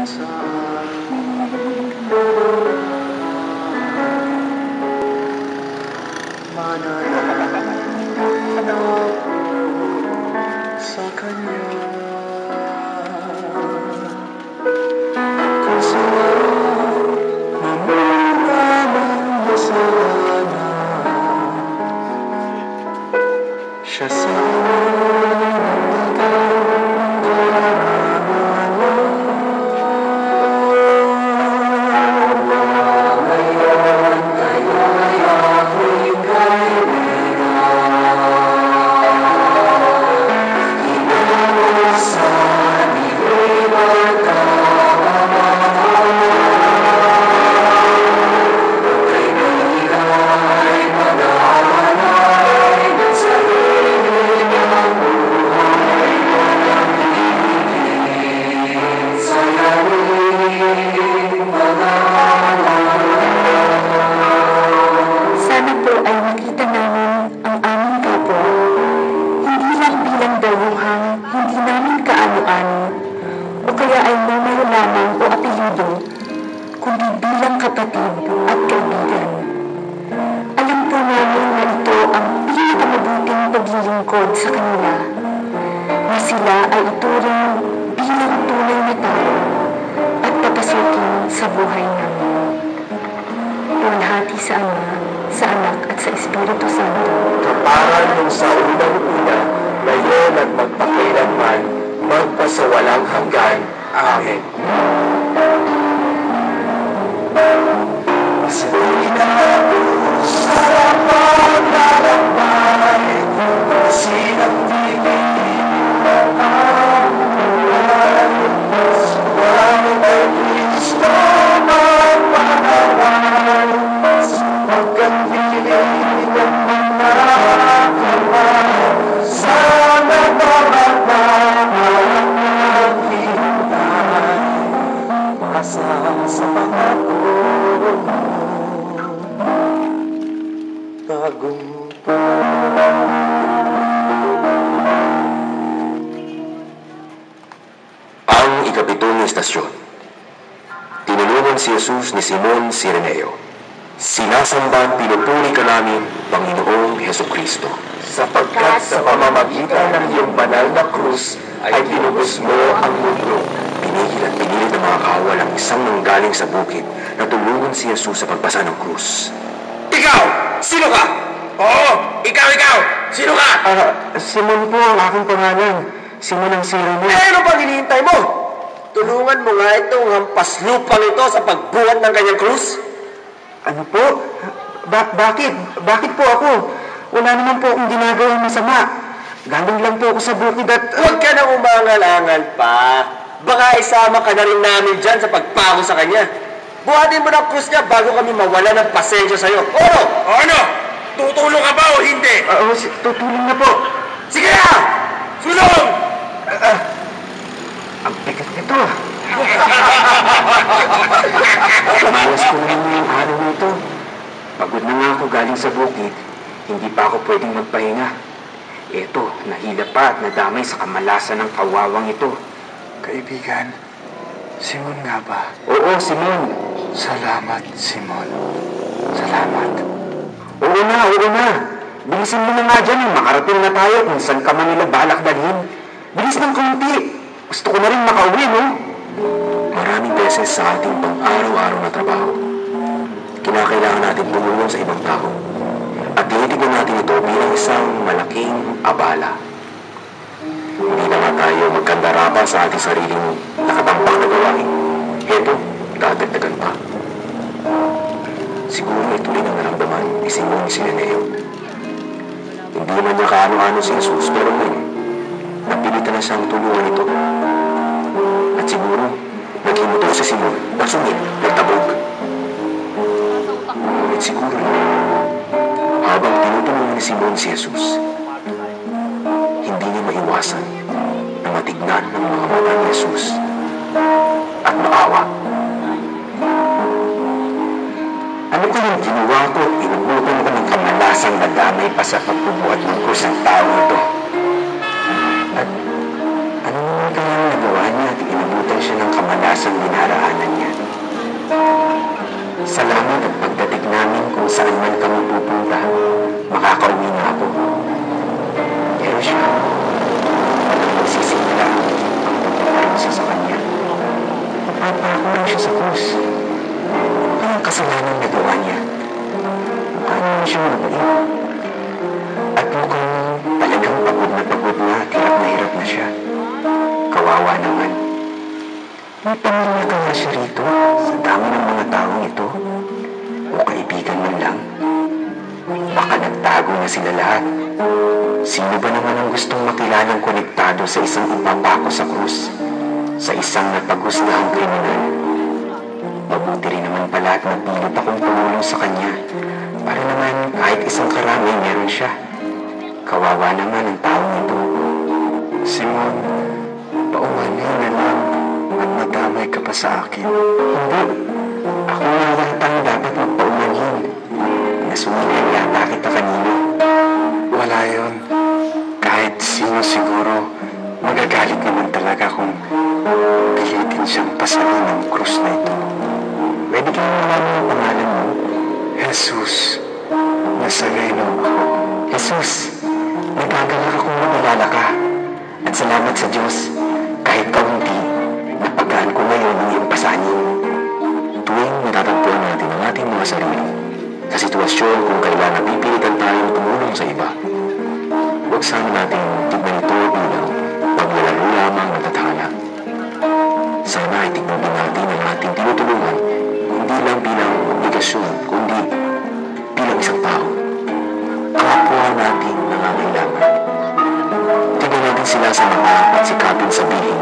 sa Kanya. Siya sa kundi bilang kapatid at kaibigan. Alam po namin na ito ang pinakamabuting paglilingkod sa kanila, na sila ay ituring bilang tunay na tao at papasukin sa buhay namin. Pulhati sa Ama, sa Anak at sa Espiritu Santo. Kaparan nung sa unang-una, ngayon at magpakailanman, magpasawalang hanggan. Amen. Masali na ako sa paglalakbay, silang bibigyan ang buhay. Suwang kay Kristo magpahaway, sapagkat piling ng mga kamay, sana babagbahan ang hintay, kasama sa pangako. Ang ikapitong estasyon. Tinulungan si Jesus ni Simon Sireneo. Sinasamba, pinupuri ka namin, Panginoong Hesukristo. Sapagkat sa pamamagitan ng iyong banal na krus ay tinubos mo ang mundo. Pinigil at pinilit ng mga kawal ang isang nanggaling sa bukid na tulungan si Jesus sa pagpasa ng krus. Ikaw! Sino ka? Oo! Ikaw! Sino ka? Simon po ang aking pangalan. Simon ang Sireneo. Ano bang hinihintay mo? Tulungan mo nga itong hampas lupang ito sa pagbuhat ng kanyang krus. Ano po? Bakit? Bakit po ako? Wala naman po akong ginagawang masama. Galing lang po ako sa bukid at... Huwag ka nang umangalangan pa. Baka isama ka na rin namin dyan sa pagpako sa kanya. Buhatin mo ng krus niya bago kami mawala ng pasensya sa'yo. Ano? Ano? Tutulong ka ba o hindi? Tutulong na po. Sige na! Sulong! Ang bigat nito. Malas ko naman yung araw nito. Pagod na nga ako galing sa bukid. Hindi pa ako pwedeng magpahinga. Eto, nahila pa at nadamay sa kamalasan ng kawawang ito. Kaibigan, Simon nga ba? Oo, Simon. Salamat, Simon. Salamat. Oo na. Bilisan mo na nga dyan. Makarating na tayo kung saan ka man nila balak dalhin. Bilis ng kaunti. Gusto ko na rin makauwi, no? Maraming beses sa ating pang-araw-araw na trabaho, kinakailangan natin tumulong sa ibang tao. At tinitignan natin ito bilang isang malaking abala. Hindi na nga tayo magkandara pa sa ating sariling nakatampak na gawain. Heto, dadagdagan pa. Siguro may tuloy na naramdaman ni Simon Sireneo. Hindi naman niya kaano-ano si Jesus, pero ngayon, napilitan na siyang tulungan ito. At siguro, naghimuto si Simon, nasungit, nagtabog. Ngunit siguro, habang tinutulungan ni Simon si Jesus, hindi niya maiwasan na matignan ng mga mata ni Jesus at maawa. Ano ko yung ginawa ko? Inubutan ko ng kamalasang nadamay pa sa pagbubuhat ng krus ng tao ito. At ano naman kaya nagawa niya at inabutan siya ng kamalasang kadalasang dinaraanan niya. Salamat at pagdating namin kung saan man kami pupunta, makakauwi na ako. Pero siya, walang magsisimula ang pagpaparusa sa kanya. Napapako rin siya sa krus. Anong kasalanan nagawa niya? Mukha naman siya mabait. At mukhang talagang pagod na at hirap na siya. Kawawa naman. May pamilya ka nga siya rito sa dami ng mga taong ito. O kaibigan man lang. Baka nagtago na sila lahat. Sino ba naman ang gustong makilalang konektado sa isang ipapako sa krus? Sa isang napagusdahang kriminal? Mabuti rin naman pala at nagpilot akong tumulong sa kanya para naman kahit isang karamay meron siya. Kawawa naman ang taong ito. Simon, paumanhin na lang at madamay ka pa sa akin. Hindi. Ako nga yatang dapat magpaumanhin. Nasumilan yata kita kanina. Wala yun. Kahit sino siguro, magagalit naman talaga kung pilitin siyang pasalin ng krus na ito. Pwede kang malaman ang pangalan mo. Jesus, Nazareno ako. Jesus, nagagalak akong makilala ka. At salamat sa Diyos, kahit kaunti, napagaan ko ngayon ang iyong pasanin. Tuwing natatagpuan natin ang ating mga sarili, sa sitwasyon kung kailan napipilitan tayong tumulong sa iba, huwag sana natin tignan ito bilang paglalaro lamang ng tadhana. Sana ay tignan din natin ang ating tinutulungan, hindi lang bilang obligasyon, kundi bilang isang tao. Kapwa natin nangangailangan. Tignan natin sila sa mata at sikapin sabihin